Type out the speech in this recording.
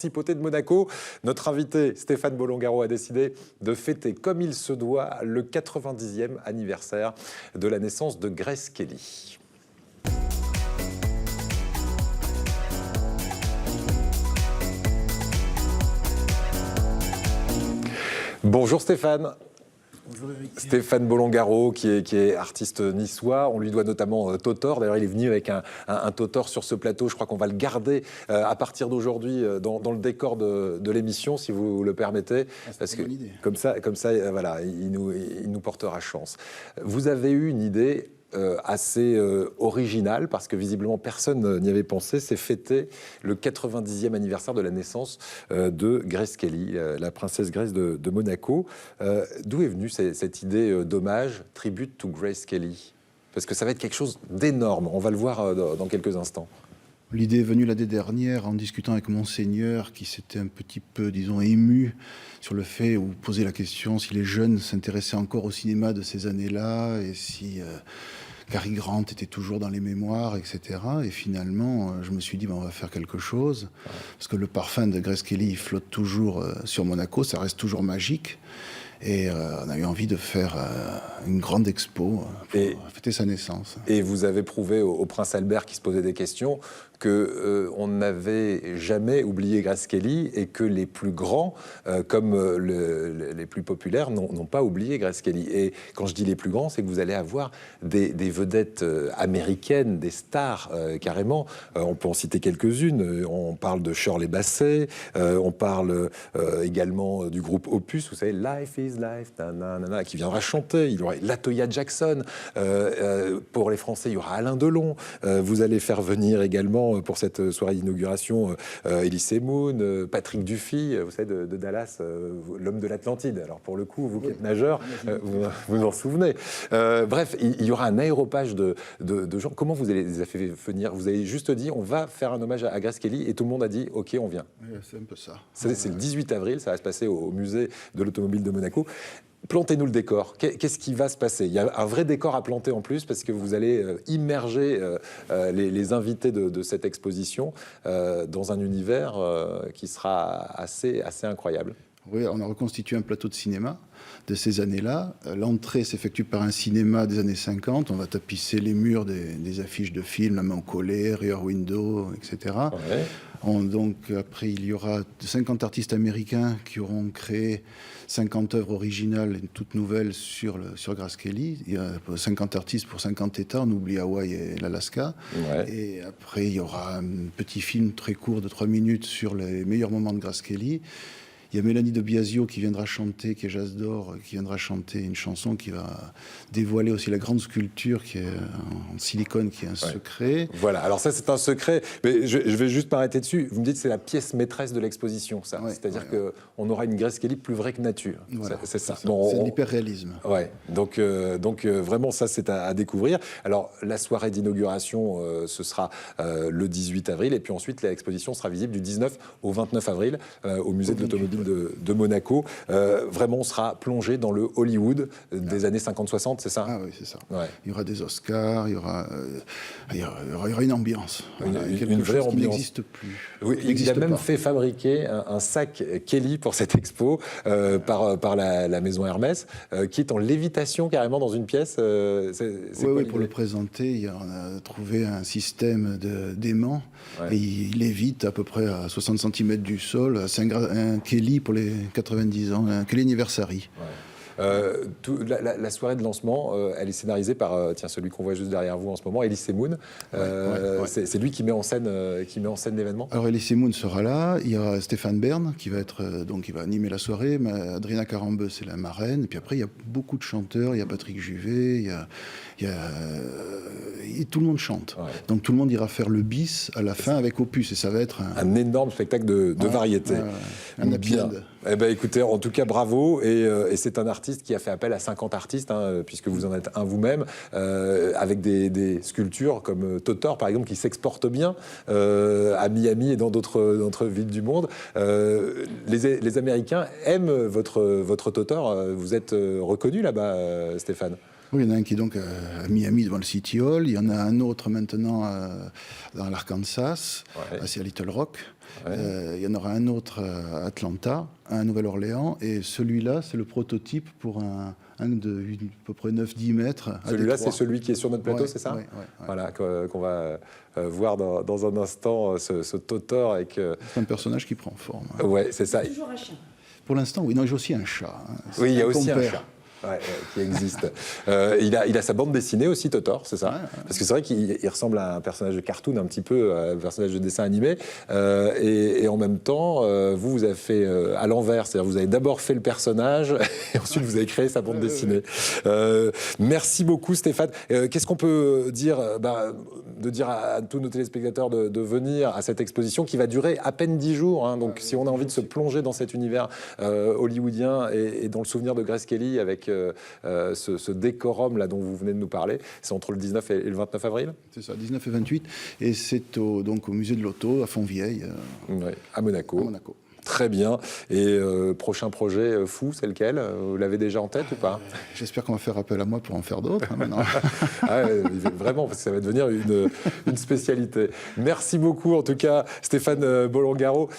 Principauté de Monaco, notre invité Stéphane Bolongaro a décidé de fêter comme il se doit le 90e anniversaire de la naissance de Grace Kelly. Bonjour Stéphane. Bonjour Eric. Stéphane Bolongaro, qui est artiste niçois. On lui doit notamment Totor. D'ailleurs, il est venu avec un Totor sur ce plateau. Je crois qu'on va le garder à partir d'aujourd'hui dans le décor de l'émission, si vous le permettez. Parce que comme ça, voilà, il nous portera chance. Vous avez eu une idée assez original, parce que visiblement personne n'y avait pensé, c'est fêter le 90e anniversaire de la naissance de Grace Kelly, la princesse Grace de Monaco. D'où est venue cette idée d'hommage, tribute to Grace Kelly? Parce que ça va être quelque chose d'énorme, on va le voir dans quelques instants. L'idée est venue l'année dernière en discutant avec Monseigneur, qui s'était un petit peu, disons, ému sur le fait, ou posait la question si les jeunes s'intéressaient encore au cinéma de ces années-là, et si Cary Grant était toujours dans les mémoires, etc. Et finalement, je me suis dit, on va faire quelque chose, parce que le parfum de Grace Kelly, il flotte toujours sur Monaco, ça reste toujours magique. Et on a eu envie de faire une grande expo pour fêter sa naissance. Et vous avez prouvé au prince Albert, qui se posait des questions, qu'on n'avait jamais oublié Grace Kelly et que les plus grands, comme les plus populaires, n'ont pas oublié Grace Kelly. Et quand je dis les plus grands, c'est que vous allez avoir des vedettes américaines, des stars carrément. On peut en citer quelques-unes. On parle de Shirley Bassey, on parle également du groupe Opus, vous savez, Life is Life, nanana, qui viendra chanter. Il y aura Latoya Jackson. Pour les Français, il y aura Alain Delon. Vous allez faire venir également pour cette soirée d'inauguration Elise Moon, Patrick Dufy, vous savez, de Dallas, l'homme de l'Atlantide. Alors pour le coup, vous qui êtes nageur, vous en souvenez. Bref, il y aura un aéropage de gens. Comment vous allez les faire venir? Vous avez juste dit, on va faire un hommage à Grace Kelly, et tout le monde a dit, ok, on vient. C'est un peu ça. C'est le 18 avril, ça va se passer au musée de l'automobile de Monaco. Plantez-nous le décor. Qu'est-ce qui va se passer? Il y a un vrai décor à planter en plus, parce que vous allez immerger les invités de cette exposition dans un univers qui sera assez incroyable. Oui, on a reconstitué un plateau de cinéma de ces années-là. L'entrée s'effectue par un cinéma des années 50. On va tapisser les murs des affiches de films, La main collée, Rear Window, etc. Ouais. Donc après, il y aura 50 artistes américains qui auront créé 50 œuvres originales et toutes nouvelles sur Grace Kelly. Il y a 50 artistes pour 50 États, on oublie Hawaï et l'Alaska. Ouais. Et après, il y aura un petit film très court de 3 minutes sur les meilleurs moments de Grace Kelly. Il y a Mélanie de Biasio qui viendra chanter, qui est Jazz d'Or, qui viendra chanter une chanson qui va dévoiler aussi la grande sculpture qui est en silicone, qui est un secret. Voilà, alors ça c'est un secret, mais je vais juste m'arrêter dessus. Vous me dites que c'est la pièce maîtresse de l'exposition, ça. Ouais, c'est-à-dire qu'on aura une Grace Kelly plus vraie que nature. Voilà, c'est ça. C'est de l'hyper-réalisme. Ouais, donc vraiment ça c'est à découvrir. Alors la soirée d'inauguration, ce sera le 18 avril, et puis ensuite l'exposition sera visible du 19 au 29 avril au musée de l'automobile de Monaco. Vraiment, on sera plongé dans le Hollywood des années 50-60, c'est ça? Ah oui, c'est ça. Ouais. Il y aura des Oscars, il y aura une ambiance. Une vraie ambiance. Qui n'existe plus. Oui, il a même fait fabriquer un sac Kelly pour cette expo par la maison Hermès, qui est en lévitation carrément dans une pièce. Oui, pour le présenter, on a trouvé un système d'aimant, et il lévite à peu près à 60 cm du sol. C'est un Kelly pour les 90 ans, un Kelly Anniversary. La soirée de lancement, elle est scénarisée par celui qu'on voit juste derrière vous en ce moment, Elise Moon. C'est lui qui met en scène l'événement. Alors Elise Moon sera là. Il y aura Stéphane Bern qui va qui va animer la soirée. Adrina Carambeu, c'est la marraine. Et puis après, il y a beaucoup de chanteurs. Il y a Patrick Juvet. Et tout le monde chante. Ouais. Donc tout le monde ira faire le bis à la fin avec Opus, et ça va être un énorme spectacle de variété. Un happy end. Eh ben, écoutez, en tout cas, bravo. Et c'est un artiste qui a fait appel à 50 artistes, puisque vous en êtes un vous-même, avec des sculptures comme Totor, par exemple, qui s'exportent bien à Miami et dans d'autres villes du monde. Les Américains aiment votre Totor. Vous êtes reconnu là-bas, Stéphane? Oui, il y en a un qui est donc à Miami devant le City Hall. Il y en a un autre maintenant dans l'Arkansas, c'est à Little Rock. Ouais. Il y en aura un autre à Atlanta, à Nouvelle-Orléans. Et celui-là, c'est le prototype pour un de à peu près 9-10 mètres. Celui-là, c'est celui qui est sur notre plateau, c'est ça? Voilà, qu'on va voir dans un instant, ce Totor avec... C'est un personnage qui prend forme. Oui, c'est ça. Toujours un chien. Pour l'instant, oui. Non, j'ai aussi un chat. Oui, il y a aussi un chat. Qui existe. Il a sa bande dessinée aussi, Totor, c'est ça? Parce que c'est vrai qu'il ressemble à un personnage de cartoon, un petit peu, à un personnage de dessin animé. Et en même temps, vous avez fait à l'envers. C'est-à-dire vous avez d'abord fait le personnage et ensuite vous avez créé sa bande dessinée. Merci beaucoup, Stéphane. Qu'est-ce qu'on peut dire de dire à tous nos téléspectateurs de venir à cette exposition qui va durer à peine 10 jours. Hein. Donc si on a envie de se plonger dans cet univers hollywoodien et dans le souvenir de Grace Kelly avec ce décorum là dont vous venez de nous parler, c'est entre le 19 et le 29 avril? C'est ça, 19 et 28. Et c'est donc au musée de l'Auto, à Fontvieille. À Monaco. Très bien. Et prochain projet fou, c'est lequel? Vous l'avez déjà en tête ou pas? J'espère qu'on va faire appel à moi pour en faire d'autres maintenant. Vraiment, parce que ça va devenir une spécialité. Merci beaucoup en tout cas, Stéphane Bolongaro.